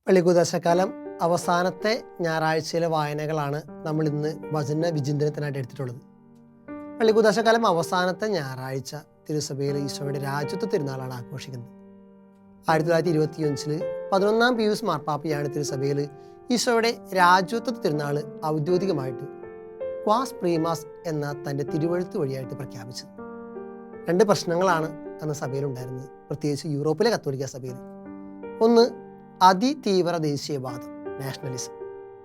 പള്ളികൂദാശക്കാലം അവസാനത്തെ ഞായറാഴ്ചയിലെ വായനകളാണ് നമ്മൾ ഇന്ന് വചന വിചിന്തനത്തിനായിട്ട് എടുത്തിട്ടുള്ളത്. പള്ളികൂദാശക്കാലം അവസാനത്തെ ഞായറാഴ്ച തിരുസഭയിൽ ഈശോയുടെ രാജ്യത്വ തിരുനാളാണ് ആഘോഷിക്കുന്നത്. 1925 11 പിയൂസ് മാർപ്പാപ്പയാണ് തിരുസഭയിൽ ഈശോയുടെ രാജ്യത്വ തിരുനാൾ ഔദ്യോഗികമായിട്ട് ക്വാസ് പ്രീമാസ് എന്ന തൻ്റെ തിരുവഴുത്ത് വഴിയായിട്ട് പ്രഖ്യാപിച്ചത്. 2 പ്രശ്നങ്ങളാണ് അന്ന് സഭയിലുണ്ടായിരുന്നത്, പ്രത്യേകിച്ച് യൂറോപ്പിലെ കത്തോലിക്ക സഭയിൽ. ഒന്ന്, അതിതീവ്ര ദേശീയവാദം, നാഷണലിസം.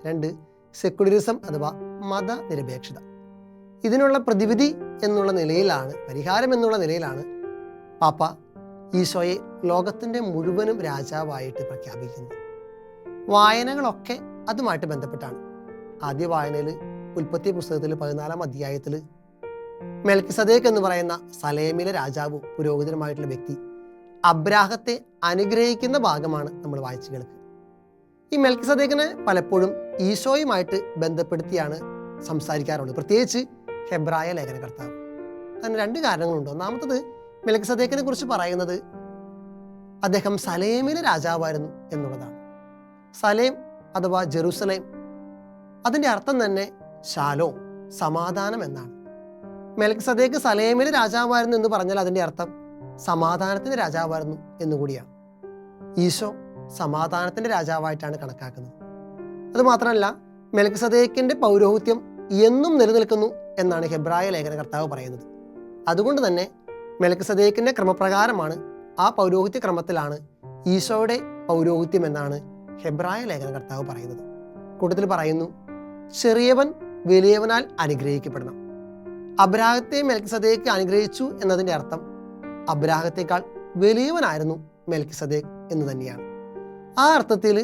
2, സെക്കുലറിസം അഥവാ മതനിരപേക്ഷത. ഇതിനുള്ള പ്രതിവിധി എന്നുള്ള നിലയിലാണ്, പരിഹാരം എന്നുള്ള നിലയിലാണ് പാപ്പ ഈശോയെ ലോകത്തിൻ്റെ മുഴുവനും രാജാവായിട്ട് പ്രഖ്യാപിക്കുന്നത്. വായനകളൊക്കെ അതുമായിട്ട് ബന്ധപ്പെട്ടാണ്. ആദ്യ വായനയിൽ ഉൽപ്പത്തി പുസ്തകത്തിൽ 14-ാം അധ്യായത്തിൽ മെൽക്കിസദേക്ക് എന്ന് പറയുന്ന സലേമിലെ രാജാവും പുരോഹിതനുമായിട്ടുള്ള വ്യക്തി അബ്രാഹത്തെ അനുഗ്രഹിക്കുന്ന ഭാഗമാണ് നമ്മൾ വായിച്ചു കേൾക്കുക. ഈ മെൽക്കിസദേക്കിനെ പലപ്പോഴും ഈശോയുമായിട്ട് ബന്ധപ്പെടുത്തിയാണ് സംസാരിക്കാറുള്ളത്, പ്രത്യേകിച്ച് ഹെബ്രായ ലേഖനകർത്താവ്. അതിന് 2 കാരണങ്ങളുണ്ട്. ഒന്നാമത്തത്, മെൽക്കിസദേക്കിനെ കുറിച്ച് പറയുന്നത് അദ്ദേഹം സലേമിലെ രാജാവായിരുന്നു എന്നുള്ളതാണ്. സലേം അഥവാ ജെറുസലേം, അതിൻ്റെ അർത്ഥം തന്നെ ശാലോം, സമാധാനം എന്നാണ്. മെൽക്കിസദേക്ക് സലേമിലെ രാജാവായിരുന്നു എന്ന് പറഞ്ഞാൽ അതിൻ്റെ അർത്ഥം സമാധാനത്തിൻ്റെ രാജാവായിരുന്നു എന്നുകൂടിയാണ്. ഈശോ സമാധാനത്തിൻ്റെ രാജാവായിട്ടാണ് കണക്കാക്കുന്നത്. അതുമാത്രമല്ല, മെൽക്കിസദേക്കിൻ്റെ പൗരോഹിത്യം എന്നും നിലനിൽക്കുന്നു എന്നാണ് ഹെബ്രായ ലേഖനകർത്താവ് പറയുന്നത്. അതുകൊണ്ട് തന്നെ മെൽക്കിസദേക്കിൻ്റെ ക്രമപ്രകാരമാണ്, ആ പൗരോഹിത്യ ക്രമത്തിലാണ് ഈശോയുടെ പൗരോഹിത്യം എന്നാണ് ഹെബ്രായ ലേഖനകർത്താവ് പറയുന്നത്. കൂട്ടത്തിൽ പറയുന്നു, ചെറിയവൻ വലിയവനാൽ അനുഗ്രഹിക്കപ്പെടണം. അബ്രാഹത്തെ മെൽക്കിസദേക്ക് അനുഗ്രഹിച്ചു എന്നതിൻ്റെ അർത്ഥം അബ്രാഹത്തേക്കാൾ വലിയവനായിരുന്നു മെൽക്കിസദേക്ക് എന്ന് തന്നെയാണ്. ആ അർത്ഥത്തിൽ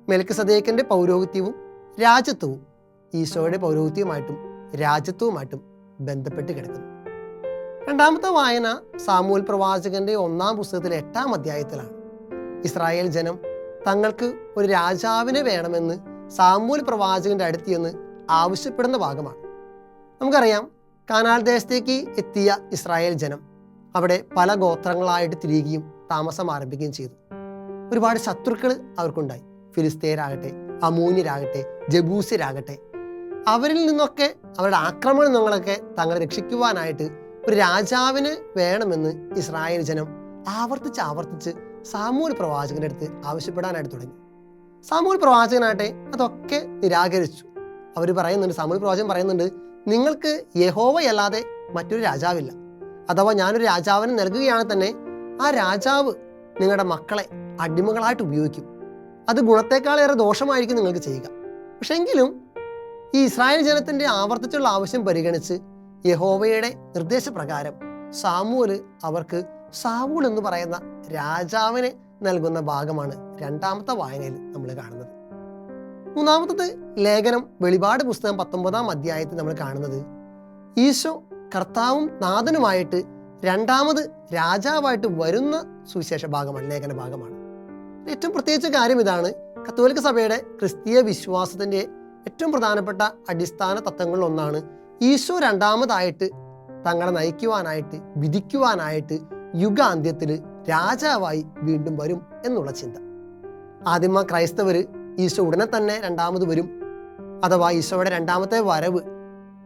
മെൽക്കിസദേക്കിൻ്റെ പൗരോഹിത്യവും രാജ്യത്വവും ഈശോയുടെ പൗരോഹിത്യവുമായിട്ടും രാജ്യത്വവുമായിട്ടും ബന്ധപ്പെട്ട് കിടക്കുന്നു. 2ാമത്തെ വായന സാമൂൽ പ്രവാചകന്റെ 1-ാം പുസ്തകത്തിലെ 8-ാം അധ്യായത്തിലാണ്. ഇസ്രായേൽ ജനം തങ്ങൾക്ക് ഒരു രാജാവിനെ വേണമെന്ന് സാമൂൽ പ്രവാചകന്റെ അടുത്ത് ചെന്ന് ആവശ്യപ്പെടുന്ന ഭാഗമാണ്. നമുക്കറിയാം, കാനാൻ ദേശത്തേക്ക് എത്തിയ ഇസ്രായേൽ ജനം അവിടെ പല ഗോത്രങ്ങളായിട്ട് തിരിയുകയും താമസം ആരംഭിക്കുകയും ചെയ്തു. ഒരുപാട് ശത്രുക്കൾ അവർക്കുണ്ടായി. ഫിലിസ്തീയരാകട്ടെ, അമൂന്യരാകട്ടെ, ജബൂസ്യരാകട്ടെ, അവരിൽ നിന്നൊക്കെ അവരുടെ ആക്രമണങ്ങളൊക്കെ തങ്ങളെ രക്ഷിക്കുവാനായിട്ട് ഒരു രാജാവിന് വേണമെന്ന് ഇസ്രായേൽ ജനം ആവർത്തിച്ച് സാമൂൽ പ്രവാചകന്റെ അടുത്ത് ആവശ്യപ്പെടാനായിട്ട് തുടങ്ങി. സാമൂൽ പ്രവാചകനാകട്ടെ അതൊക്കെ നിരാകരിച്ചു. അവർ പറയുന്നുണ്ട്, സാമൂൽ പ്രവാചകൻ പറയുന്നുണ്ട്, നിങ്ങൾക്ക് യഹോവയല്ലാതെ മറ്റൊരു രാജാവില്ല. അഥവാ ഞാനൊരു രാജാവിനെ നൽകുകയാണെങ്കിൽ തന്നെ ആ രാജാവ് നിങ്ങളുടെ മക്കളെ അടിമകളായിട്ട് ഉപയോഗിക്കും. അത് ഗുണത്തെക്കാളേറെ ദോഷമായിരിക്കും നിങ്ങൾക്ക് ചെയ്യുക. പക്ഷെ എങ്കിലും ഈ ഇസ്രായേൽ ജനത്തിൻ്റെ ആവർത്തിച്ചുള്ള ആവശ്യം പരിഗണിച്ച് യഹോവയുടെ നിർദ്ദേശപ്രകാരം സാമൂല് അവർക്ക് സാവൂൾ എന്ന് പറയുന്ന രാജാവിനെ നൽകുന്ന ഭാഗമാണ് 2ാമത്തെ വായനയിൽ നമ്മൾ കാണുന്നത്. 3ാമത്തത് ലേഖനം വെളിപാട് പുസ്തകം 19-ാം അധ്യായത്തിൽ നമ്മൾ കാണുന്നത് ഈശോ കർത്താവും നാഥനുമായിട്ട് 2ാമത് രാജാവായിട്ട് വരുന്ന സുവിശേഷ ഭാഗമാണ്, ലേഖന ഭാഗമാണ്. ഏറ്റവും പ്രത്യേകിച്ച കാര്യം ഇതാണ്, കത്തോലിക്ക സഭയുടെ ക്രിസ്തീയ വിശ്വാസത്തിൻ്റെ ഏറ്റവും പ്രധാനപ്പെട്ട അടിസ്ഥാന തത്വങ്ങളിൽ ഒന്നാണ് ഈശോ 2ാമതായിട്ട് തങ്ങളെ നയിക്കുവാനായിട്ട്, വിധിക്കുവാനായിട്ട് യുഗാന്ത്യത്തിൽ രാജാവായി വീണ്ടും വരും എന്നുള്ള ചിന്ത. ആദിമ ക്രൈസ്തവർ ഈശോ ഉടനെ തന്നെ 2ാമത് വരും, അഥവാ ഈശോയുടെ 2ാമത്തെ വരവ്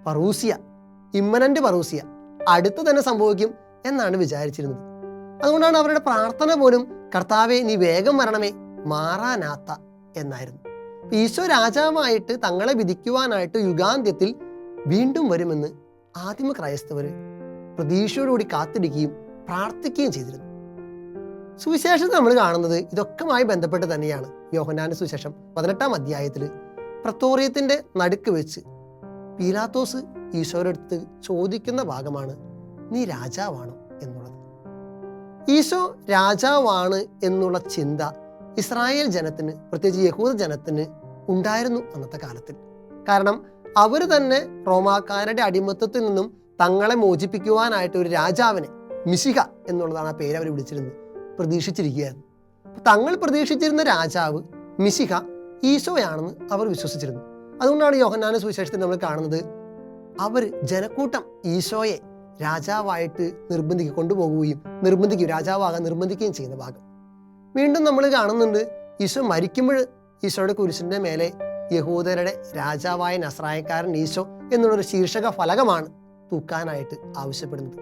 പറൂസിയ, ഇമ്മനന്റ് പറൂസിയ, അടുത്ത് തന്നെ സംഭവിക്കും എന്നാണ് വിചാരിച്ചിരുന്നത്. അതുകൊണ്ടാണ് അവരുടെ പ്രാർത്ഥന പോലും കർത്താവെ നീ വേഗം വരണമേ, മാറാനാത്ത എന്നായിരുന്നു. ഈശോ രാജാവായിട്ട് തങ്ങളെ വിധിക്കുവാനായിട്ട് യുഗാന്ത്യത്തിൽ വീണ്ടും വരുമെന്ന് ആദിമ ക്രൈസ്തവർ പ്രതീക്ഷയോടുകൂടി കാത്തിരിക്കുകയും പ്രാർത്ഥിക്കുകയും ചെയ്തിരുന്നു. സുവിശേഷത്തിൽ നമ്മൾ കാണുന്നത് ഇതൊക്കെയുമായി ബന്ധപ്പെട്ട് തന്നെയാണ്. യോഹന്നാന്റെ സുവിശേഷം 18-ാം അധ്യായത്തിൽ പ്രത്തോറിയത്തിൻ്റെ നടുക്ക് വെച്ച് പീലാത്തോസ് ഈശോയുടെ അടുത്ത് ചോദിക്കുന്ന ഭാഗമാണ്, നീ രാജാവാണോ എന്നുള്ളത്. ഈശോ രാജാവാണ് എന്നുള്ള ചിന്ത ഇസ്രായേൽ ജനത്തിന്, പ്രത്യേകിച്ച് യഹൂദ ജനത്തിന് ഉണ്ടായിരുന്നു അന്നത്തെ കാലത്തിൽ. കാരണം അവർ തന്നെ റോമാക്കാരുടെ അടിമത്തത്തിൽ നിന്നും തങ്ങളെ മോചിപ്പിക്കുവാനായിട്ട് ഒരു രാജാവിനെ, മിശിഹ എന്നുള്ളതാണ് ആ പേര് അവർ വിളിച്ചിരുന്നത്, പ്രതീക്ഷിച്ചിരിക്കുകയായിരുന്നു. തങ്ങൾ പ്രതീക്ഷിച്ചിരുന്ന രാജാവ് മിശിഹ ഈശോയാണെന്ന് അവർ വിശ്വസിച്ചിരുന്നു. അതുകൊണ്ടാണ് യോഹന്നാന്റെ സുവിശേഷത്തിൽ നമ്മൾ കാണുന്നത്, അവർ ജനക്കൂട്ടം ഈശോയെ രാജാവായിട്ട് രാജാവാകാൻ നിർബന്ധിക്കുകയും ചെയ്യുന്ന ഭാഗം. വീണ്ടും നമ്മൾ കാണുന്നുണ്ട്, ഈശോ മരിക്കുമ്പോൾ ഈശോയുടെ കുരിശിൻ്റെ മേലെ യഹൂദരുടെ രാജാവായ നസ്രായക്കാരൻ ഈശോ എന്നുള്ളൊരു ശീർഷക ഫലകമാണ് തൂക്കാനായിട്ട് ആവശ്യപ്പെടുന്നത്.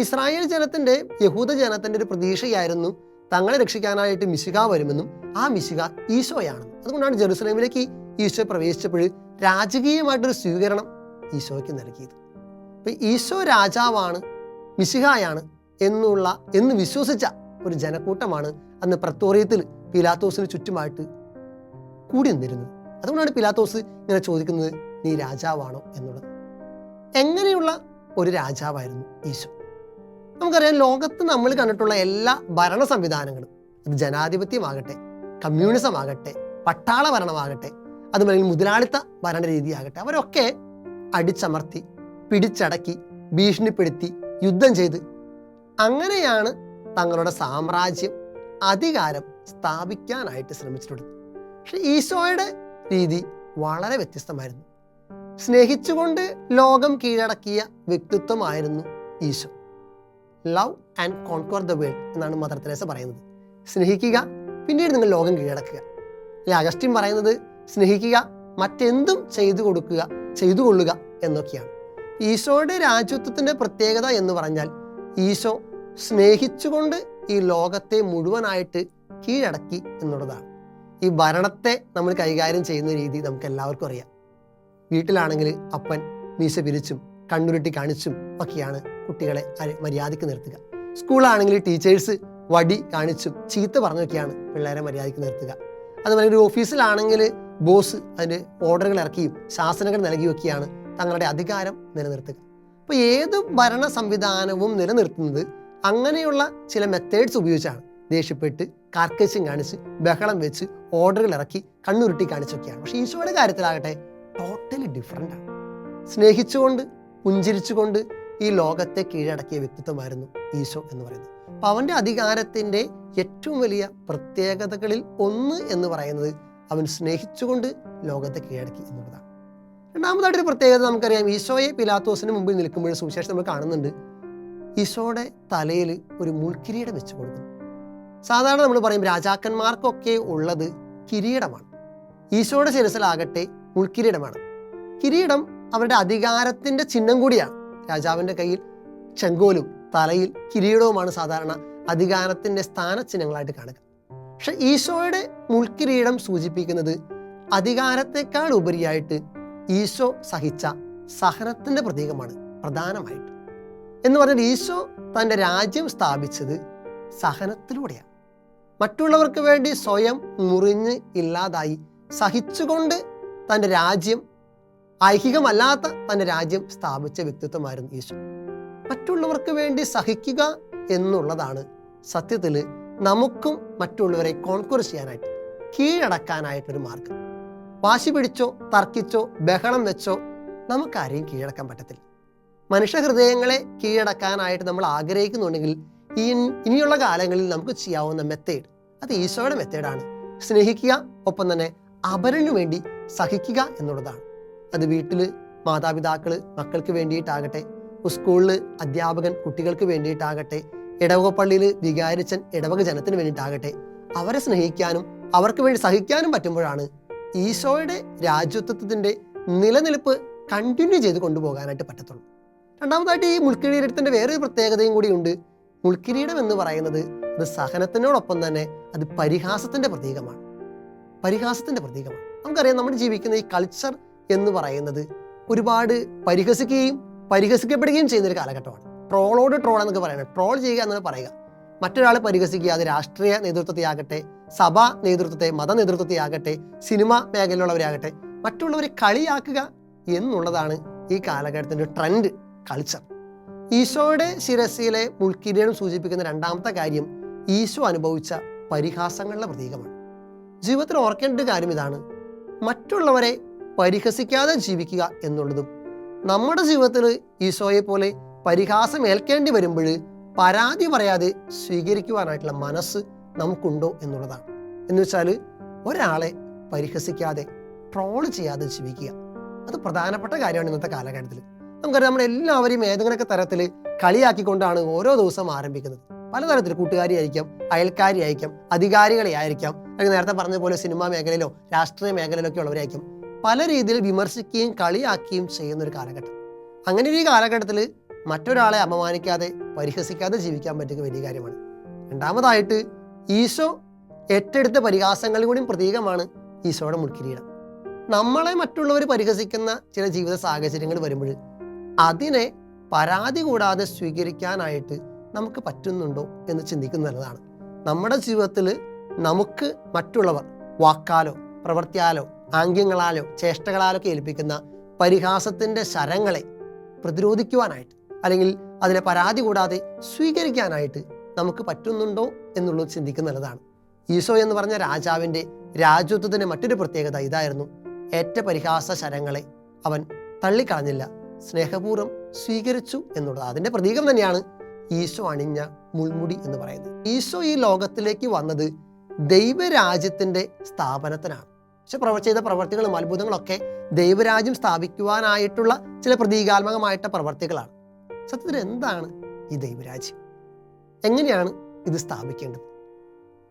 ഇസ്രായേൽ ജനത്തിൻ്റെ, യഹൂദ ജനത്തിൻ്റെ ഒരു പ്രതീക്ഷയായിരുന്നു തങ്ങളെ രക്ഷിക്കാനായിട്ട് മിശിഹ വരുമെന്നും ആ മിശിഹ ഈശോയാണെന്നും. അതുകൊണ്ടാണ് ജെറുസലേമിലേക്ക് ഈശോ പ്രവേശിച്ചപ്പോൾ രാജകീയമായിട്ടൊരു സ്വീകരണം ഈശോയ്ക്ക് നൽകിയത്. അപ്പം ഈശോ രാജാവാണ്, മിശിഹായാണ് എന്ന് വിശ്വസിച്ച ഒരു ജനക്കൂട്ടമാണ് അന്ന് പ്രത്തോറിയത്തിൽ പീലാത്തോസിന് ചുറ്റുമായിട്ട് കൂടി നിന്നിരുന്നത്. അതുകൊണ്ടാണ് പീലാത്തോസ് ഇങ്ങനെ ചോദിക്കുന്നത്, നീ രാജാവാണോ എന്നുള്ളത്. എങ്ങനെയുള്ള ഒരു രാജാവായിരുന്നു ഈശോ? നമുക്കറിയാം, ലോകത്ത് നമ്മൾ കണ്ടിട്ടുള്ള എല്ലാ ഭരണ സംവിധാനങ്ങളും, അത് ജനാധിപത്യമാകട്ടെ, കമ്മ്യൂണിസം ആകട്ടെ, പട്ടാള ഭരണമാകട്ടെ, അതുപോലെ മുതലാളിത്ത ഭരണ രീതിയാകട്ടെ, അവരൊക്കെ അടിച്ചമർത്തി, പിടിച്ചടക്കി, ഭീഷണിപ്പെടുത്തി, യുദ്ധം ചെയ്ത് അങ്ങനെയാണ് തങ്ങളുടെ സാമ്രാജ്യം, അധികാരം സ്ഥാപിക്കാനായിട്ട് ശ്രമിച്ചിട്ടുള്ളത്. പക്ഷെ ഈശോയുടെ രീതി വളരെ വ്യത്യസ്തമായിരുന്നു. സ്നേഹിച്ചുകൊണ്ട് ലോകം കീഴടക്കിയ വ്യക്തിത്വമായിരുന്നു ഈശോ. Love and conquer the world എന്നാണ് മദർ തെരേസ പറയുന്നത്. സ്നേഹിക്കുക, പിന്നീട് നിങ്ങൾ ലോകം കീഴടക്കുക. അല്ലെ അഗസ്റ്റിൻ പറയുന്നത് സ്നേഹിക്കുക, മറ്റെന്തും ചെയ്തു കൊള്ളുക എന്നൊക്കെയാണ്. ഈശോയുടെ രാജ്യത്വത്തിൻ്റെ പ്രത്യേകത എന്ന് പറഞ്ഞാൽ ഈശോ സ്നേഹിച്ചുകൊണ്ട് ഈ ലോകത്തെ മുഴുവനായിട്ട് കീഴടക്കി എന്നുള്ളതാണ്. ഈ ഭരണത്തെ നമ്മൾ കൈകാര്യം ചെയ്യുന്ന രീതി നമുക്ക് എല്ലാവർക്കും അറിയാം. വീട്ടിലാണെങ്കിൽ അപ്പൻ മീശ പിരിച്ചും കണ്ണുരുട്ടി കാണിച്ചും ഒക്കെയാണ് കുട്ടികളെ മര്യാദയ്ക്ക് നിർത്തുക. സ്കൂളാണെങ്കിൽ ടീച്ചേഴ്സ് വടി കാണിച്ചും ചീത്ത പറഞ്ഞൊക്കെയാണ് പിള്ളേരെ മര്യാദയ്ക്ക് നിർത്തുക. അതുപോലെ ഒരു ഓഫീസിലാണെങ്കിൽ ബോസ് അതിൻ്റെ ഓർഡറുകൾ ഇറക്കിയും ശാസനകൾ നൽകിയൊക്കെയാണ് തങ്ങളുടെ അധികാരം നിലനിർത്തുക. അപ്പോൾ ഏത് ഭരണ സംവിധാനവും നിലനിർത്തുന്നത് അങ്ങനെയുള്ള ചില മെത്തേഡ്സ് ഉപയോഗിച്ചാണ്. ദേഷ്യപ്പെട്ട്, കാർക്കശ്യം കാണിച്ച്, ബഹളം വെച്ച്, ഓർഡറുകൾ ഇറക്കി, കണ്ണുരുട്ടി കാണിച്ചൊക്കെയാണ്. പക്ഷേ ഈശോയുടെ കാര്യത്തിലാകട്ടെ ടോട്ടലി ഡിഫറൻ്റ് ആണ്. സ്നേഹിച്ചുകൊണ്ട്, പുഞ്ചിരിച്ചുകൊണ്ട് ഈ ലോകത്തെ കീഴടക്കിയ വ്യക്തിത്വമായിരുന്നു ഈശോ എന്ന് പറയുന്നത്. അപ്പം അവൻ്റെ അധികാരത്തിൻ്റെ ഏറ്റവും വലിയ പ്രത്യേകതകളിൽ ഒന്ന് എന്ന് പറയുന്നത് അവൻ സ്നേഹിച്ചുകൊണ്ട് ലോകത്തെ കീഴടക്കി എന്നുള്ളതാണ്. രണ്ടാമതായിട്ടൊരു പ്രത്യേകത നമുക്കറിയാം. ഈശോയെ പിലാത്തോസിന് മുമ്പിൽ നിൽക്കുമ്പോൾ സുവിശേഷം നമ്മൾ കാണുന്നുണ്ട്, ഈശോയുടെ തലയിൽ ഒരു മുൾക്കിരീടം വെച്ച് കൊടുക്കുന്നു. സാധാരണ നമ്മൾ പറയും രാജാക്കന്മാർക്കൊക്കെ ഉള്ളത് കിരീടമാണ്. ഈശോയുടെ ശിരസിലാകട്ടെ മുൾക്കിരീടമാണ്. കിരീടം അവരുടെ അധികാരത്തിൻ്റെ ചിഹ്നം കൂടിയാണ്. രാജാവിൻ്റെ കയ്യിൽ ചെങ്കോലും തലയിൽ കിരീടവുമാണ് സാധാരണ അധികാരത്തിൻ്റെ സ്ഥാനചിഹ്നങ്ങളായിട്ട് കാണുക. പക്ഷെ ഈശോയുടെ മുൾക്കിരീടം സൂചിപ്പിക്കുന്നത് അധികാരത്തെക്കാൾ ഉപരിയായിട്ട് ഈശോ സഹിച്ച സഹനത്തിൻ്റെ പ്രതീകമാണ് പ്രധാനമായിട്ട്. എന്ന് പറഞ്ഞാൽ ഈശോ തൻ്റെ രാജ്യം സ്ഥാപിച്ചത് സഹനത്തിലൂടെയാണ്. മറ്റുള്ളവർക്ക് വേണ്ടി സ്വയം മുറിഞ്ഞ് ഇല്ലാതായി സഹിച്ചുകൊണ്ട് തൻ്റെ രാജ്യം, ഐഹികമല്ലാത്ത തൻ്റെ രാജ്യം സ്ഥാപിച്ച വ്യക്തിത്വമായിരുന്നു ഈശോ. മറ്റുള്ളവർക്ക് വേണ്ടി സഹിക്കുക എന്നുള്ളതാണ് സത്യത്തിൽ നമുക്കും മറ്റുള്ളവരെ കോൺക്വർ ചെയ്യാനായിട്ട്, കീഴടക്കാനായിട്ടൊരു മാർഗം. വാശി പിടിച്ചോ, തർക്കിച്ചോ, ബഹളം വെച്ചോ നമുക്കാരെയും കീഴടക്കാൻ പറ്റത്തില്ല. മനുഷ്യ ഹൃദയങ്ങളെ കീഴടക്കാനായിട്ട് നമ്മൾ ആഗ്രഹിക്കുന്നുണ്ടെങ്കിൽ ഇനിയുള്ള കാലങ്ങളിൽ നമുക്ക് ചെയ്യാവുന്ന മെത്തേഡ് അത് ഈശോയുടെ മെത്തേഡാണ്. സ്നേഹിക്കുക, ഒപ്പം തന്നെ അപരനു വേണ്ടി സഹിക്കുക എന്നുള്ളതാണ്. അത് വീട്ടിൽ മാതാപിതാക്കൾ മക്കൾക്ക് വേണ്ടിയിട്ടാകട്ടെ, സ്കൂളിൽ അധ്യാപകൻ കുട്ടികൾക്ക് വേണ്ടിയിട്ടാകട്ടെ, ഇടവക പള്ളിയിൽ വികാരിച്ചൻ ഇടവക ജനത്തിന് വേണ്ടിയിട്ടാകട്ടെ, അവരെ സ്നേഹിക്കാനും അവർക്ക് വേണ്ടി സഹിക്കാനും പറ്റുമ്പോഴാണ് ഈശോയുടെ രാജ്യത്വത്തിൻ്റെ നിലനിൽപ്പ് കണ്ടിന്യൂ ചെയ്ത് കൊണ്ടുപോകാനായിട്ട് പറ്റത്തുള്ളൂ. രണ്ടാമതായിട്ട് ഈ മുൾക്കിരീടത്തിൻ്റെ വേറൊരു പ്രത്യേകതയും കൂടിയുണ്ട്. മുൾക്കിരീടം എന്ന് പറയുന്നത് അത് സഹനത്തിനോടൊപ്പം തന്നെ അത് പരിഹാസത്തിൻ്റെ പ്രതീകമാണ്. പരിഹാസത്തിൻ്റെ പ്രതീകമാണ്. നമുക്കറിയാം, നമ്മൾ ജീവിക്കുന്ന ഈ കൾച്ചർ എന്ന് പറയുന്നത് ഒരുപാട് പരിഹസിക്കുകയും പരിഹസിക്കപ്പെടുകയും ചെയ്യുന്നൊരു കാലഘട്ടമാണ്. ട്രോളോട് ട്രോൾ എന്നൊക്കെ പറയുന്നത്, ട്രോൾ ചെയ്യുക എന്ന് പറയുക, മറ്റൊരാൾ പരിഹസിക്കുക. അത് രാഷ്ട്രീയ നേതൃത്വത്തെ ആകട്ടെ, സഭാ നേതൃത്വത്തെ, മത നേതൃത്വത്തെ ആകട്ടെ, സിനിമ മേഖലയിലുള്ളവരെ ആകട്ടെ, മറ്റുള്ളവരെ കളിയാക്കുക എന്നുള്ളതാണ് ഈ കാലഘട്ടത്തിൻ്റെ ട്രെൻഡ് കൾച്ചർ. ഈശോയുടെ ശിരസിലെ മുൾക്കിരീടം സൂചിപ്പിക്കുന്ന രണ്ടാമത്തെ കാര്യം ഈശോ അനുഭവിച്ച പരിഹാസങ്ങളുടെ പ്രതീകമാണ്. ജീവിതത്തിൽ ഓർക്കേണ്ട ഒരു കാര്യം ഇതാണ്, മറ്റുള്ളവരെ പരിഹസിക്കാതെ ജീവിക്കുക എന്നുള്ളതും നമ്മുടെ ജീവിതത്തിൽ ഈശോയെ പോലെ പരിഹാസം ഏൽക്കേണ്ടി വരുമ്പോൾ പരാതി പറയാതെ സ്വീകരിക്കുവാനായിട്ടുള്ള മനസ്സ് നമുക്കുണ്ടോ എന്നുള്ളതാണ്. എന്ന് വെച്ചാൽ ഒരാളെ പരിഹസിക്കാതെ, ട്രോൾ ചെയ്യാതെ ജീവിക്കുക, അത് പ്രധാനപ്പെട്ട കാര്യമാണ് ഇന്നത്തെ കാലഘട്ടത്തിൽ. നമുക്കറിയാം, നമ്മളെല്ലാവരെയും ഏതെങ്കിലുമൊക്കെ തരത്തിൽ കളിയാക്കിക്കൊണ്ടാണ് ഓരോ ദിവസം ആരംഭിക്കുന്നത്. പലതരത്തിൽ കൂട്ടുകാരി ആയിരിക്കാം, അയൽക്കാരി ആയിരിക്കാം, അധികാരികളെ ആയിരിക്കാം, അല്ലെങ്കിൽ നേരത്തെ പറഞ്ഞതുപോലെ സിനിമാ മേഖലയിലോ രാഷ്ട്രീയ മേഖലയിലോ ഒക്കെ ഉള്ളവരായിരിക്കും പല രീതിയിൽ വിമർശിക്കുകയും കളിയാക്കുകയും ചെയ്യുന്ന ഒരു കാലഘട്ടം. അങ്ങനെ ഒരു കാലഘട്ടത്തിൽ മറ്റൊരാളെ അപമാനിക്കാതെ പരിഹസിക്കാതെ ജീവിക്കാൻ പറ്റുക വലിയ കാര്യമാണ്. രണ്ടാമതായിട്ട് ഈശോ ഏറ്റെടുത്ത പരിഹാസങ്ങളിൽ കൂടിയും പ്രതീകമാണ് ഈശോയുടെ മുൾക്കിരീടം. നമ്മളെ മറ്റുള്ളവർ പരിഹസിക്കുന്ന ചില ജീവിത സാഹചര്യങ്ങൾ വരുമ്പോൾ അതിനെ പരാതി കൂടാതെ സ്വീകരിക്കാനായിട്ട് നമുക്ക് പറ്റുന്നുണ്ടോ എന്ന് ചിന്തിക്കുന്നത് നല്ലതാണ്. നമ്മുടെ ജീവിതത്തിൽ നമുക്ക് മറ്റുള്ളവർ വാക്കാലോ പ്രവൃത്തിയാലോ ആംഗ്യങ്ങളാലോ ചേഷ്ടകളാലോ ഒക്കെ ഏൽപ്പിക്കുന്ന പരിഹാസത്തിൻ്റെ ശരങ്ങളെ പ്രതിരോധിക്കുവാനായിട്ട് അല്ലെങ്കിൽ അതിനെ പരാതി കൂടാതെ സ്വീകരിക്കാനായിട്ട് നമുക്ക് പറ്റുന്നുണ്ടോ എന്നുള്ളത് ചിന്തിക്കുന്നത് നല്ലതാണ്. ഈശോ എന്ന് പറഞ്ഞ രാജാവിൻ്റെ രാജത്വത്തിൻ്റെ മറ്റൊരു പ്രത്യേകത ഇതായിരുന്നു. ഏറ്റ പരിഹാസ ശരങ്ങളെ അവൻ തള്ളിക്കളഞ്ഞില്ല, സ്നേഹപൂർവ്വം സ്വീകരിച്ചു എന്നുള്ളത്. അതിൻ്റെ പ്രതീകം തന്നെയാണ് ഈശോ അണിഞ്ഞ മുൾമുടി എന്ന് പറയുന്നത്. ഈശോ ഈ ലോകത്തിലേക്ക് വന്നത് ദൈവരാജ്യത്തിൻ്റെ സ്ഥാപനത്തിനാണ്. പക്ഷെ ചെയ്ത പ്രവർത്തികളും അത്ഭുതങ്ങളൊക്കെ ദൈവരാജ്യം സ്ഥാപിക്കുവാനായിട്ടുള്ള ചില പ്രതീകാത്മകമായിട്ട പ്രവർത്തികളാണ്. സത്യത്തിൽ എന്താണ് ഈ ദൈവരാജ്യം? എങ്ങനെയാണ് ഇത് സ്ഥാപിക്കേണ്ടത്?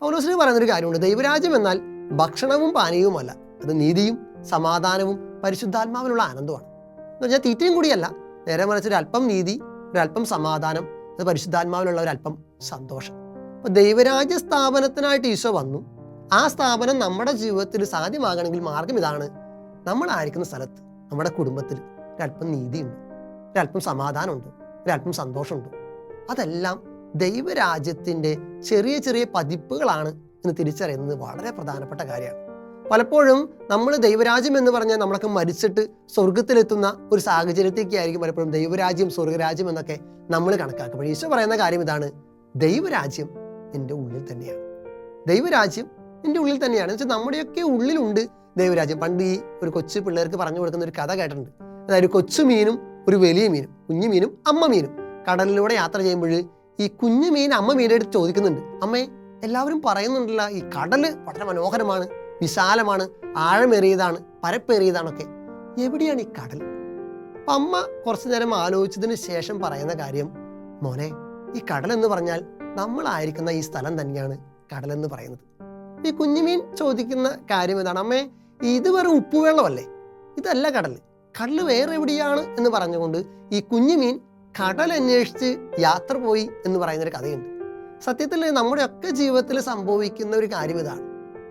പൗലോസ് പറയുന്നൊരു കാര്യമുണ്ട്. ദൈവരാജ്യം എന്നാൽ ഭക്ഷണവും പാനീയവുമല്ല, അത് നീതിയും സമാധാനവും പരിശുദ്ധാത്മാവിനുള്ള ആനന്ദമാണ്. എന്ന് പറഞ്ഞാൽ തീറ്റയും കൂടിയല്ല, നേരെ മറിച്ച് ഒരല്പം നീതി, ഒരല്പം സമാധാനം, അത് പരിശുദ്ധാത്മാവിലുള്ള ഒരല്പം സന്തോഷം. അപ്പോൾ ദൈവരാജ്യ സ്ഥാപനത്തിനായിട്ട് ഈശോ വന്നു. ആ സ്ഥാപനം നമ്മുടെ ജീവിതത്തിൽ സാധ്യമാകണമെങ്കിൽ മാർഗം ഇതാണ്. നമ്മളായിരിക്കുന്ന സ്ഥലത്ത് നമ്മുടെ കുടുംബത്തിൽ ഒരല്പം നീതിയുണ്ട്, ഒരല്പം സമാധാനമുണ്ട്, ഒരല്പം സന്തോഷമുണ്ട്. അതെല്ലാം ദൈവരാജ്യത്തിൻ്റെ ചെറിയ ചെറിയ പതിപ്പുകളാണ് എന്ന് തിരിച്ചറിയുന്നത് വളരെ പ്രധാനപ്പെട്ട കാര്യമാണ്. പലപ്പോഴും നമ്മൾ ദൈവരാജ്യം എന്ന് പറഞ്ഞാൽ നമ്മളൊക്കെ മരിച്ചിട്ട് സ്വർഗത്തിലെത്തുന്ന ഒരു സാഹചര്യത്തേക്കായിരിക്കും പലപ്പോഴും ദൈവരാജ്യം സ്വർഗരാജ്യം എന്നൊക്കെ നമ്മൾ കണക്കാക്കുമ്പോൾ ഈശോ പറയുന്ന കാര്യം ഇതാണ്. ദൈവരാജ്യം എൻ്റെ ഉള്ളിൽ തന്നെയാണ്. ദൈവരാജ്യം എൻ്റെ ഉള്ളിൽ തന്നെയാണ്. എന്ന് വെച്ചാൽ നമ്മുടെയൊക്കെ ഉള്ളിലുണ്ട് ദൈവരാജ്യം. പണ്ട് ഈ ഒരു കൊച്ചു പിള്ളേർക്ക് പറഞ്ഞു കൊടുക്കുന്ന ഒരു കഥ കേട്ടിട്ടുണ്ട്. അതായത് കൊച്ചു മീനും ഒരു വലിയ മീനും, കുഞ്ഞു മീനും അമ്മ മീനും കടലിലൂടെ യാത്ര ചെയ്യുമ്പോൾ ഈ കുഞ്ഞു മീൻ അമ്മ മീനെ അടുത്ത് ചോദിക്കുന്നുണ്ട്, അമ്മേ എല്ലാവരും പറയുന്നുണ്ടല്ലോ ഈ കടല് വളരെ മനോഹരമാണ്, വിശാലമാണ്, ആഴമേറിയതാണ്, പരപ്പേറിയതാണൊക്കെ, എവിടെയാണ് ഈ കടൽ? അപ്പം അമ്മ കുറച്ചു നേരം ആലോചിച്ചതിന് ശേഷം പറയുന്ന കാര്യം, മോനെ ഈ കടൽ എന്ന് പറഞ്ഞാൽ നമ്മളായിരിക്കുന്ന ഈ സ്ഥലം തന്നെയാണ് കടലെന്ന് പറയുന്നത്. ഈ കുഞ്ഞുമീൻ ചോദിക്കുന്ന കാര്യം എന്താണ്? അമ്മേ ഇത് വെറും ഉപ്പുവെള്ളമല്ലേ, ഇതല്ല കടൽ, കടൽ വേറെ എവിടെയാണ് എന്ന് പറഞ്ഞുകൊണ്ട് ഈ കുഞ്ഞുമീൻ കടൽ അന്വേഷിച്ച് യാത്ര പോയി എന്ന് പറയുന്നൊരു കഥയുണ്ട്. സത്യത്തിൽ നമ്മുടെയൊക്കെ ജീവിതത്തിൽ സംഭവിക്കുന്ന ഒരു കാര്യം ഇതാണ്.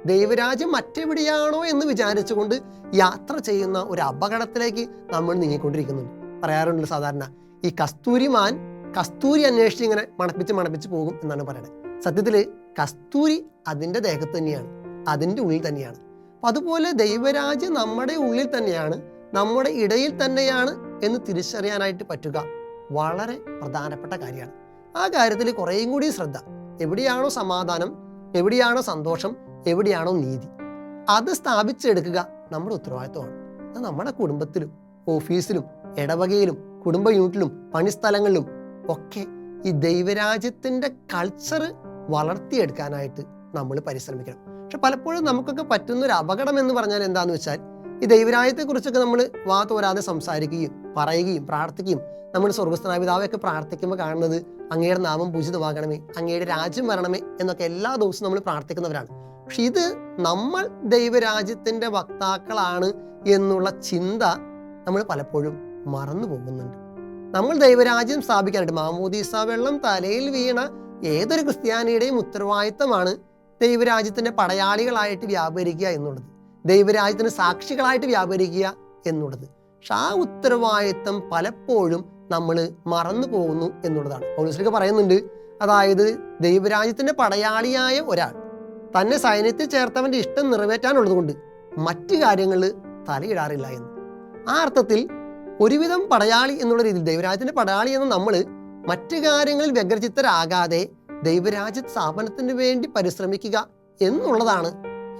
ദൈവരാജ്യം മറ്റെവിടെയാണോ എന്ന് വിചാരിച്ചുകൊണ്ട് യാത്ര ചെയ്യുന്ന ഒരു അപകടത്തിലേക്ക് നമ്മൾ നീങ്ങിക്കൊണ്ടിരിക്കുന്നുണ്ട്. പറയാറുണ്ടല്ലോ സാധാരണ, ഈ കസ്തൂരിമാൻ കസ്തൂരി അന്വേഷിച്ച് ഇങ്ങനെ മണപ്പിച്ച് പോകും എന്നാണ് പറയുന്നത്. സത്യത്തിൽ കസ്തൂരി അതിൻ്റെ ദേഹത്ത് തന്നെയാണ്, അതിൻ്റെ ഉള്ളിൽ തന്നെയാണ്. അപ്പം അതുപോലെ ദൈവരാജ്യം നമ്മുടെ ഉള്ളിൽ തന്നെയാണ്, നമ്മുടെ ഇടയിൽ തന്നെയാണ് എന്ന് തിരിച്ചറിയാനായിട്ട് പറ്റുക വളരെ പ്രധാനപ്പെട്ട കാര്യമാണ്. ആ കാര്യത്തിൽ കുറേയും കൂടി ശ്രദ്ധ. എവിടെയാണോ സമാധാനം, എവിടെയാണോ സന്തോഷം, എവിടെയാണോ നീതി, അത് സ്ഥാപിച്ചെടുക്കുക നമ്മുടെ ഉത്തരവാദിത്വമാണ്. അത് നമ്മുടെ കുടുംബത്തിലും ഓഫീസിലും ഇടവകയിലും കുടുംബ യൂണിറ്റിലും പണിസ്ഥലങ്ങളിലും ഒക്കെ ഈ ദൈവരാജ്യത്തിൻ്റെ കൾച്ചർ വളർത്തിയെടുക്കാനായിട്ട് നമ്മൾ പരിശ്രമിക്കണം. പക്ഷെ പലപ്പോഴും നമുക്കൊക്കെ പറ്റുന്നൊരു അപകടം എന്ന് പറഞ്ഞാൽ എന്താണെന്ന് വെച്ചാൽ, ഈ ദൈവരാജ്യത്തെക്കുറിച്ചൊക്കെ നമ്മൾ വാ തോരാതെ സംസാരിക്കുകയും പറയുകയും പ്രാർത്ഥിക്കുകയും നമ്മൾ സ്വർഗസ്ഥനായ പിതാവെയൊക്കെ പ്രാർത്ഥിക്കുമ്പോൾ കാണുന്നത് അങ്ങയുടെ നാമം പൂജിതമാകണമേ, അങ്ങയുടെ രാജ്യം വരണമേ എന്നൊക്കെ എല്ലാ ദിവസവും നമ്മൾ പ്രാർത്ഥിക്കുന്നവരാണ്. പക്ഷെ ഇത് നമ്മൾ ദൈവരാജ്യത്തിൻ്റെ വക്താക്കളാണ് എന്നുള്ള ചിന്ത നമ്മൾ പലപ്പോഴും മറന്നു പോകുന്നുണ്ട്. നമ്മൾ ദൈവരാജ്യം സ്ഥാപിക്കാനായിട്ട് മാമോദീസ വെള്ളം തലയിൽ വീണ ഏതൊരു ക്രിസ്ത്യാനിയുടെയും ഉത്തരവാദിത്തമാണ് ദൈവരാജ്യത്തിൻ്റെ പടയാളികളായിട്ട് വ്യാപരിക്കുക എന്നുള്ളത്, ദൈവരാജ്യത്തിന് സാക്ഷികളായിട്ട് വ്യാപരിക്കുക എന്നുള്ളത്. പക്ഷെ ആ ഉത്തരവാദിത്തം പലപ്പോഴും നമ്മൾ മറന്നു പോകുന്നു എന്നുള്ളതാണ്. പൗലോസ് പറയുന്നുണ്ട്, അതായത് ദൈവരാജ്യത്തിൻ്റെ പടയാളിയായ ഒരാൾ തന്നെ സൈന്യത്തിൽ ചേർത്തവൻ്റെ ഇഷ്ടം നിറവേറ്റാനുള്ളത് കൊണ്ട് മറ്റു കാര്യങ്ങളിൽ തലയിടാറില്ല എന്ന്. ആ അർത്ഥത്തിൽ ഒരുവിധം പടയാളി എന്നുള്ള രീതിയിൽ ദൈവരാജ്യത്തിൻ്റെ പടയാളി എന്ന നമ്മൾ മറ്റു കാര്യങ്ങളിൽ വ്യഗ്രചിത്തരാകാതെ ദൈവരാജ്യ സ്ഥാപനത്തിന് വേണ്ടി പരിശ്രമിക്കുക എന്നുള്ളതാണ്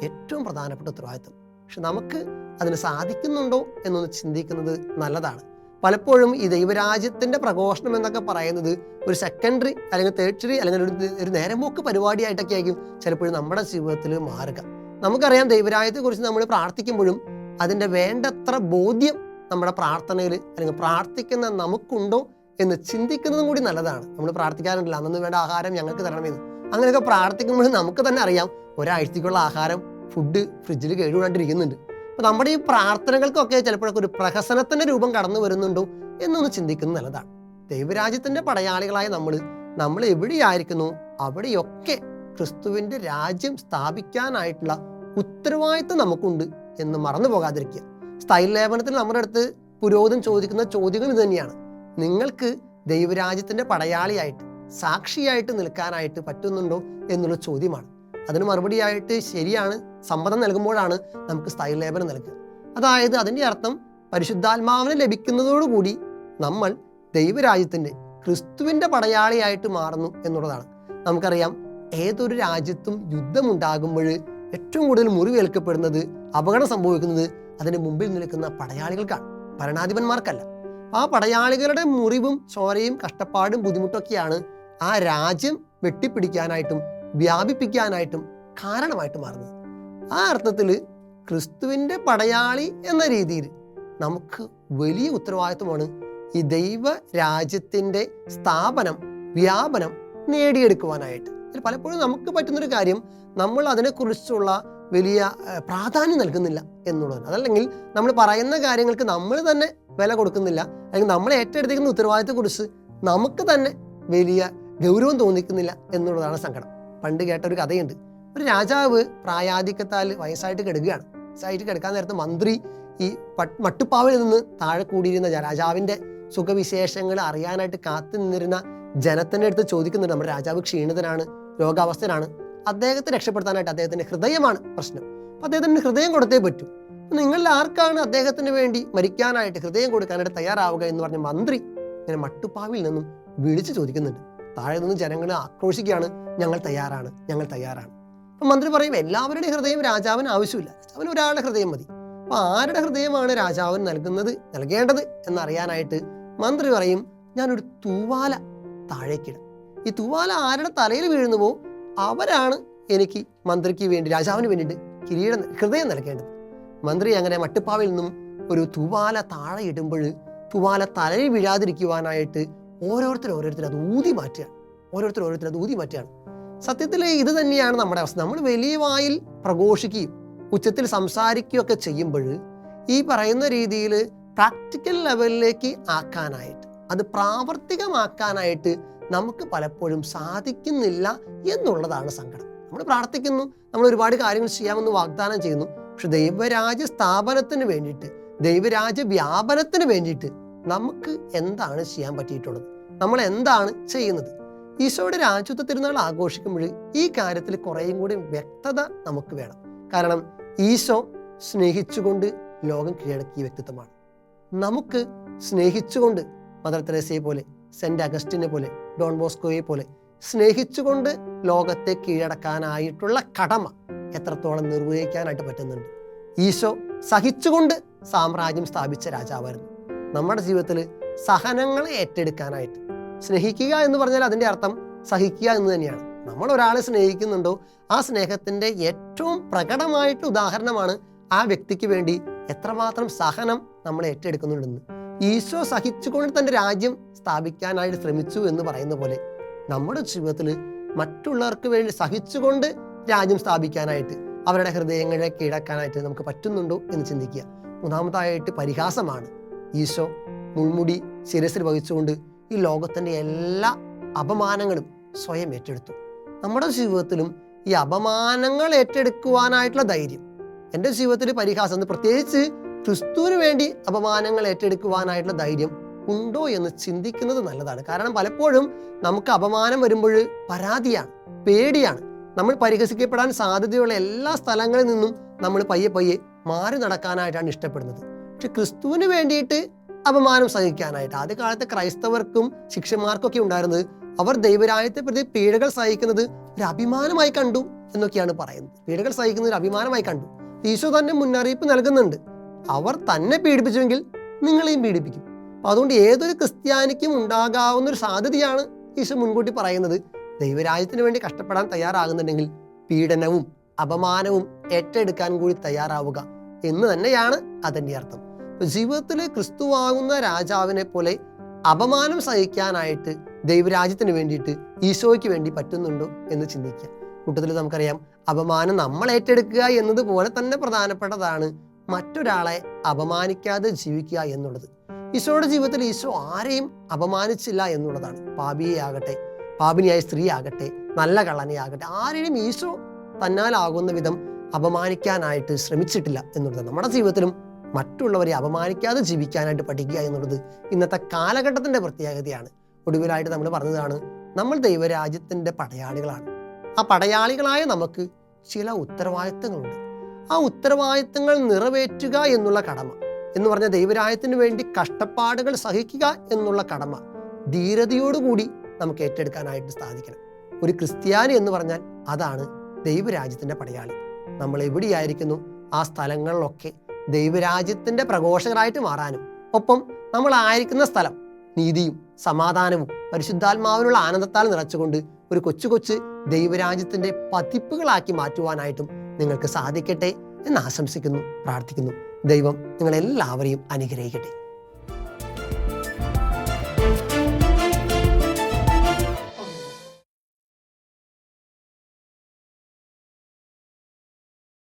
ഏറ്റവും പ്രധാനപ്പെട്ട ഉത്തരവാദിത്വം. പക്ഷെ നമുക്ക് അതിന് സാധിക്കുന്നുണ്ടോ എന്നൊന്ന് ചിന്തിക്കുന്നത് നല്ലതാണ്. പലപ്പോഴും ഈ ദൈവരാജ്യത്തിൻ്റെ പ്രഘോഷണം എന്നൊക്കെ പറയുന്നത് ഒരു സെക്കൻഡറി അല്ലെങ്കിൽ തേർഡറി അല്ലെങ്കിൽ ഒരു നേരമ്പോക്ക് പരിപാടിയായിട്ടൊക്കെ ആയിരിക്കും ചിലപ്പോഴും നമ്മുടെ ജീവിതത്തിൽ മാറുക. നമുക്കറിയാം, ദൈവരാജ്യത്തെക്കുറിച്ച് നമ്മൾ പ്രാർത്ഥിക്കുമ്പോഴും അതിൻ്റെ വേണ്ടത്ര ബോധ്യം നമ്മുടെ പ്രാർത്ഥനയിൽ അല്ലെങ്കിൽ പ്രാർത്ഥിക്കുന്ന നമുക്കുണ്ടോ എന്ന് ചിന്തിക്കുന്നതും കൂടി നല്ലതാണ്. നമ്മൾ പ്രാർത്ഥിക്കാറുണ്ടല്ലോ, അന്നു വേണ്ട ആഹാരം ഞങ്ങൾക്ക് തരണമെന്ന്. അങ്ങനെയൊക്കെ പ്രാർത്ഥിക്കുമ്പോൾ നമുക്ക് തന്നെ അറിയാം ഒരാഴ്ചക്കുള്ള ആഹാരം, ഫുഡ് ഫ്രിഡ്ജിൽ കേടുകൊണ്ടിരിക്കുന്നുണ്ട്. അപ്പോൾ നമ്മുടെ ഈ പ്രാർത്ഥനകൾക്കൊക്കെ ചിലപ്പോഴൊക്കെ ഒരു പ്രഹസനത്തിൻ്റെ രൂപം കടന്നു വരുന്നുണ്ടോ എന്നൊന്ന് ചിന്തിക്കുന്നത് നല്ലതാണ്. ദൈവരാജ്യത്തിൻ്റെ പടയാളികളായ നമ്മൾ എവിടെയായിരിക്കുന്നു അവിടെയൊക്കെ ക്രിസ്തുവിൻ്റെ രാജ്യം സ്ഥാപിക്കാനായിട്ടുള്ള ഉത്തരവാദിത്വം നമുക്കുണ്ട് എന്ന് മറന്നു പോകാതിരിക്കുക. സ്ഥൈര്യ ലേപനത്തിൽ നമ്മുടെ അടുത്ത് പുരോഹിതൻ ചോദിക്കുന്ന ചോദ്യങ്ങൾ ഇത് തന്നെയാണ്. നിങ്ങൾക്ക് ദൈവരാജ്യത്തിൻ്റെ പടയാളിയായിട്ട്, സാക്ഷിയായിട്ട് നിൽക്കാനായിട്ട് പറ്റുന്നുണ്ടോ എന്നുള്ള ചോദ്യമാണ്. അതിന് മറുപടിയായിട്ട് ശരിയാണ്, സമ്മതം നൽകുമ്പോഴാണ് നമുക്ക് സ്ഥൈര്യലേപനം നൽകുക. അതായത് അതിൻ്റെ അർത്ഥം പരിശുദ്ധാത്മാവിനെ ലഭിക്കുന്നതോടുകൂടി നമ്മൾ ദൈവരാജ്യത്തിൻ്റെ, ക്രിസ്തുവിൻ്റെ പടയാളിയായിട്ട് മാറുന്നു എന്നുള്ളതാണ്. നമുക്കറിയാം ഏതൊരു രാജ്യത്തും യുദ്ധമുണ്ടാകുമ്പോൾ ഏറ്റവും കൂടുതൽ മുറിവേൽക്കപ്പെടുന്നത്, അപകടം സംഭവിക്കുന്നത് അതിന് മുമ്പിൽ നിൽക്കുന്ന പടയാളികൾക്കാണ്, ഭരണാധിപന്മാർക്കല്ല. ആ പടയാളികളുടെ മുറിവും ചോരയും കഷ്ടപ്പാടും ബുദ്ധിമുട്ടൊക്കെയാണ് ആ രാജ്യം വെട്ടിപ്പിടിക്കാനായിട്ടും വ്യാപിപ്പിക്കാനായിട്ടും കാരണമായിട്ട് മാറുന്നത്. ആ അർത്ഥത്തിൽ ക്രിസ്തുവിൻ്റെ പടയാളി എന്ന രീതിയിൽ നമുക്ക് വലിയ ഉത്തരവാദിത്വമാണ് ഈ ദൈവ രാജ്യത്തിൻ്റെ സ്ഥാപനം, വ്യാപനം നേടിയെടുക്കുവാനായിട്ട്. ഇതിൽ പലപ്പോഴും നമുക്ക് പറ്റുന്നൊരു കാര്യം, നമ്മൾ അതിനെക്കുറിച്ചുള്ള വലിയ പ്രാധാന്യം നൽകുന്നില്ല എന്നുള്ളതാണ്. അതല്ലെങ്കിൽ നമ്മൾ പറയുന്ന കാര്യങ്ങൾക്ക് നമ്മൾ തന്നെ വില കൊടുക്കുന്നില്ല, അല്ലെങ്കിൽ നമ്മൾ ഏറ്റെടുത്തിരിക്കുന്ന ഉത്തരവാദിത്തത്തെക്കുറിച്ച് നമുക്ക് തന്നെ വലിയ ഗൗരവം തോന്നിക്കുന്നില്ല എന്നുള്ളതാണ് സങ്കടം. പണ്ട് കേട്ട ഒരു കഥയുണ്ട്. ഒരു രാജാവ് പ്രായാധിക്യത്താൽ വയസ്സായിട്ട് കിടക്കുകയാണ്. വയസ്സായിട്ട് കിടക്കാൻ നേരത്ത് മന്ത്രി ഈ മട്ടുപ്പാവിൽ നിന്ന് താഴെ കൂടിയിരുന്ന രാജാവിൻ്റെ സുഖവിശേഷങ്ങൾ അറിയാനായിട്ട് കാത്തു നിന്നിരുന്ന ജനത്തിൻ്റെ അടുത്ത് ചോദിക്കുന്നുണ്ട്. നമ്മുടെ രാജാവ് ക്ഷീണിതനാണ്, രോഗാവസ്ഥയിലാണ്, അദ്ദേഹത്തെ രക്ഷപ്പെടുത്താനായിട്ട് അദ്ദേഹത്തിൻ്റെ ഹൃദയമാണ് പ്രശ്നം. അപ്പം അദ്ദേഹത്തിന് ഹൃദയം കൊടുത്തേ പറ്റൂ. നിങ്ങളിൽ ആർക്കാണ് അദ്ദേഹത്തിന് വേണ്ടി മരിക്കാനായിട്ട്, ഹൃദയം കൊടുക്കാനായിട്ട് തയ്യാറാവുക എന്ന് പറഞ്ഞ മന്ത്രി ഇങ്ങനെ മട്ടുപ്പാവിൽ നിന്നും വിളിച്ചു ചോദിക്കുന്നുണ്ട്. താഴെ നിന്ന് ജനങ്ങൾ ആക്രോശിക്കുകയാണ്, ഞങ്ങൾ തയ്യാറാണ്, ഞങ്ങൾ തയ്യാറാണ്. അപ്പം മന്ത്രി പറയും, എല്ലാവരുടെയും ഹൃദയം രാജാവിന് ആവശ്യമില്ല, രാജാവിന് ഒരാളുടെ ഹൃദയം മതി. അപ്പം ആരുടെ ഹൃദയമാണ് രാജാവിന് നൽകേണ്ടത് എന്നറിയാനായിട്ട് മന്ത്രി പറയും, ഞാനൊരു തൂവാല താഴേക്കിടാം. ഈ തൂവാല ആരുടെ തലയിൽ വീഴുന്നുവോ അവരാണ് എനിക്ക് മന്ത്രിക്ക് വേണ്ടി, രാജാവിന് വേണ്ടിയിട്ട് ഹൃദയം നൽകേണ്ടത്. മന്ത്രി അങ്ങനെ മട്ടുപ്പാവിൽ നിന്നും ഒരു തൂവാല താഴെ ഇടുമ്പോൾ തൂവാല തലയിൽ വീഴാതിരിക്കുവാനായിട്ട് ഓരോരുത്തർ അത് ഊതി മാറ്റുകയാണ്. സത്യത്തിൽ ഇത് തന്നെയാണ് നമ്മുടെ അവസ്ഥ. നമ്മൾ വലിയ വായിൽ പ്രഘോഷിക്കുകയും ഉച്ചത്തിൽ സംസാരിക്കുകയൊക്കെ ചെയ്യുമ്പോൾ ഈ പറയുന്ന രീതിയിൽ പ്രാക്ടിക്കൽ ലെവലിലേക്ക് ആക്കാനായിട്ട്, അത് പ്രാവർത്തികമാക്കാനായിട്ട് നമുക്ക് പലപ്പോഴും സാധിക്കുന്നില്ല എന്നുള്ളതാണ് സങ്കടം. നമ്മൾ പ്രാർത്ഥിക്കുന്നു, നമ്മൾ ഒരുപാട് കാര്യങ്ങൾ ചെയ്യാമെന്ന് വാഗ്ദാനം ചെയ്യുന്നു. പക്ഷെ ദൈവരാജ്യ സ്ഥാപനത്തിന് വേണ്ടിയിട്ട്, ദൈവരാജ്യ വ്യാപനത്തിന് വേണ്ടിയിട്ട് നമുക്ക് എന്താണ് ചെയ്യാൻ പറ്റിയിട്ടുള്ളത്? നമ്മൾ എന്താണ് ചെയ്യുന്നത്? ഈശോയുടെ രാജ്യത്വ തിരുനാൾ ആഘോഷിക്കുമ്പോൾ ഈ കാര്യത്തിൽ കുറേയും കൂടി വ്യക്തത നമുക്ക് വേണം. കാരണം ഈശോ സ്നേഹിച്ചുകൊണ്ട് ലോകം കീഴടക്കിയ വ്യക്തിത്വമാണ്. നമുക്ക് സ്നേഹിച്ചുകൊണ്ട് മദർ തെരേസയെ പോലെ, സെന്റ് അഗസ്റ്റിനെ പോലെ, ഡോൺ ബോസ്കോയെ പോലെ സ്നേഹിച്ചുകൊണ്ട് ലോകത്തെ കീഴടക്കാനായിട്ടുള്ള കടമ എത്രത്തോളം നിർവഹിക്കാനായിട്ട് പറ്റുന്നുണ്ട്? ഈശോ സഹിച്ചുകൊണ്ട് സാമ്രാജ്യം സ്ഥാപിച്ച രാജാവായിരുന്നു. നമ്മുടെ ജീവിതത്തിൽ സഹനങ്ങളെ ഏറ്റെടുക്കാനായിട്ട്, സ്നേഹിക്കുക എന്ന് പറഞ്ഞാൽ അതിൻ്റെ അർത്ഥം സഹിക്കുക എന്ന് തന്നെയാണ്. നമ്മൾ ഒരാളെ സ്നേഹിക്കുന്നുണ്ടോ ആ സ്നേഹത്തിൻ്റെ ഏറ്റവും പ്രകടമായിട്ട് ഉദാഹരണമാണ് ആ വ്യക്തിക്ക് വേണ്ടി എത്രമാത്രം സഹനം നമ്മൾ ഏറ്റെടുക്കുന്നുണ്ടെന്ന്. ഈശോ സഹിച്ചുകൊണ്ട് തൻ്റെ രാജ്യം സ്ഥാപിക്കാനായിട്ട് ശ്രമിച്ചു എന്ന് പറയുന്ന പോലെ നമ്മുടെ ജീവിതത്തിൽ മറ്റുള്ളവർക്ക് വേണ്ടി സഹിച്ചുകൊണ്ട് രാജ്യം സ്ഥാപിക്കാനായിട്ട്, അവരുടെ ഹൃദയങ്ങളെ കീഴടക്കാനായിട്ട് നമുക്ക് പറ്റുന്നുണ്ടോ എന്ന് ചിന്തിക്കുക. മൂന്നാമതായിട്ട് പരിഹാസമാണ്. ഈശോ മുൾമുടി ശിരസിൽ വഹിച്ചുകൊണ്ട് ഈ ലോകത്തിൻ്റെ എല്ലാ അപമാനങ്ങളും സ്വയം ഏറ്റെടുത്തു. നമ്മുടെ ജീവിതത്തിലും ഈ അപമാനങ്ങൾ ഏറ്റെടുക്കുവാനായിട്ടുള്ള ധൈര്യം, എൻ്റെ ജീവിതത്തിൽ പരിഹാസം, പ്രത്യേകിച്ച് ക്രിസ്തുവിന് വേണ്ടി അപമാനങ്ങൾ ഏറ്റെടുക്കുവാനായിട്ടുള്ള ധൈര്യം ഉണ്ടോ എന്ന് ചിന്തിക്കുന്നത് നല്ലതാണ്. കാരണം പലപ്പോഴും നമുക്ക് അപമാനം വരുമ്പോൾ പരാതിയാണ്, പേടിയാണ്. നമ്മൾ പരിഹസിക്കപ്പെടാൻ സാധ്യതയുള്ള എല്ലാ സ്ഥലങ്ങളിൽ നിന്നും നമ്മൾ പയ്യെ മാറി നടക്കാനായിട്ടാണ് ഇഷ്ടപ്പെടുന്നത്. പക്ഷെ ക്രിസ്തുവിന് വേണ്ടിയിട്ട് അപമാനം സഹിക്കാനായിട്ട് ആദ്യകാലത്തെ ക്രൈസ്തവർക്കും ശിഷ്യന്മാർക്കൊക്കെ ഉണ്ടായിരുന്നത്, അവർ ദൈവരാജ്യത്തെ പ്രതി പീഡകൾ സഹിക്കുന്നത് ഒരു അഭിമാനമായി കണ്ടു എന്നൊക്കെയാണ് പറയുന്നത്. പീഡകൾ സഹിക്കുന്നത് ഒരു അഭിമാനമായി കണ്ടു. ഈശോ തന്നെ മുന്നറിയിപ്പ് നൽകുന്നുണ്ട്, അവർ തന്നെ പീഡിപ്പിച്ചുവെങ്കിൽ നിങ്ങളെയും പീഡിപ്പിക്കും. അപ്പം അതുകൊണ്ട് ഏതൊരു ക്രിസ്ത്യാനിക്കും ഉണ്ടാകാവുന്ന ഒരു സാധ്യതയാണ് ഈശോ മുൻകൂട്ടി പറയുന്നത്. ദൈവരാജ്യത്തിന് വേണ്ടി കഷ്ടപ്പെടാൻ തയ്യാറാകുന്നുണ്ടെങ്കിൽ പീഡനവും അപമാനവും ഏറ്റെടുക്കാൻ കൂടി തയ്യാറാവുക എന്ന് തന്നെയാണ് അതിൻ്റെ അർത്ഥം. ജീവിതത്തിൽ ക്രിസ്തുവാകുന്ന രാജാവിനെ പോലെ അപമാനം സഹിക്കാനായിട്ട്, ദൈവരാജ്യത്തിന് വേണ്ടിയിട്ട് ഈശോയ്ക്ക് വേണ്ടി പറ്റുന്നുണ്ടോ എന്ന് ചിന്തിക്കുക. കൂട്ടത്തിൽ നമുക്കറിയാം, അപമാനം നമ്മൾ ഏറ്റെടുക്കുക എന്നതുപോലെ തന്നെ പ്രധാനപ്പെട്ടതാണ് മറ്റൊരാളെ അപമാനിക്കാതെ ജീവിക്കുക എന്നുള്ളത്. ഈശോയുടെ ജീവിതത്തിൽ ഈശോ ആരെയും അപമാനിച്ചില്ല എന്നുള്ളതാണ്. പാപിനിയായ സ്ത്രീ ആകട്ടെ, നല്ല കള്ളനെയാകട്ടെ, ആരെയും ഈശോ തന്നാലാകുന്ന വിധം അപമാനിക്കാനായിട്ട് ശ്രമിച്ചിട്ടില്ല എന്നുള്ളത്. നമ്മുടെ ജീവിതത്തിലും മറ്റുള്ളവരെ അപമാനിക്കാതെ ജീവിക്കാനായിട്ട് പഠിക്കുക എന്നുള്ളത് ഇന്നത്തെ കാലഘട്ടത്തിൻ്റെ പ്രത്യേകതയാണ്. ഒടുവിലായിട്ട് നമ്മൾ പറഞ്ഞതാണ്, നമ്മൾ ദൈവരാജ്യത്തിൻ്റെ പടയാളികളാണ്. ആ പടയാളികളായ നമുക്ക് ചില ഉത്തരവാദിത്തങ്ങളുണ്ട്. ആ ഉത്തരവാദിത്തങ്ങൾ നിറവേറ്റുക എന്നുള്ള കടമ എന്ന് പറഞ്ഞാൽ ദൈവരാജ്യത്തിന് വേണ്ടി കഷ്ടപ്പാടുകൾ സഹിക്കുക എന്നുള്ള കടമ ധീരതയോടുകൂടി നമുക്ക് ഏറ്റെടുക്കാനായിട്ട് സാധിക്കണം. ഒരു ക്രിസ്ത്യാനി എന്ന് പറഞ്ഞാൽ അതാണ് ദൈവരാജ്യത്തിൻ്റെ പടയാളി. നമ്മൾ എവിടെയായിരിക്കുന്നു ആ സ്ഥലങ്ങളിലൊക്കെ ദൈവരാജ്യത്തിൻ്റെ പ്രഘോഷകരായിട്ട് മാറാനും, ഒപ്പം നമ്മളായിരിക്കുന്ന സ്ഥലം നീതിയും സമാധാനവും പരിശുദ്ധാത്മാവിനുള്ള ആനന്ദത്താൽ നിറച്ചുകൊണ്ട് ഒരു കൊച്ചു ദൈവരാജ്യത്തിൻ്റെ പതിപ്പുകളാക്കി മാറ്റുവാനായിട്ടും നിങ്ങൾക്ക് സാധിക്കട്ടെ എന്ന് ആശംസിക്കുന്നു, പ്രാർത്ഥിക്കുന്നു. ദൈവം നിങ്ങളെല്ലാവരെയും അനുഗ്രഹിക്കട്ടെ.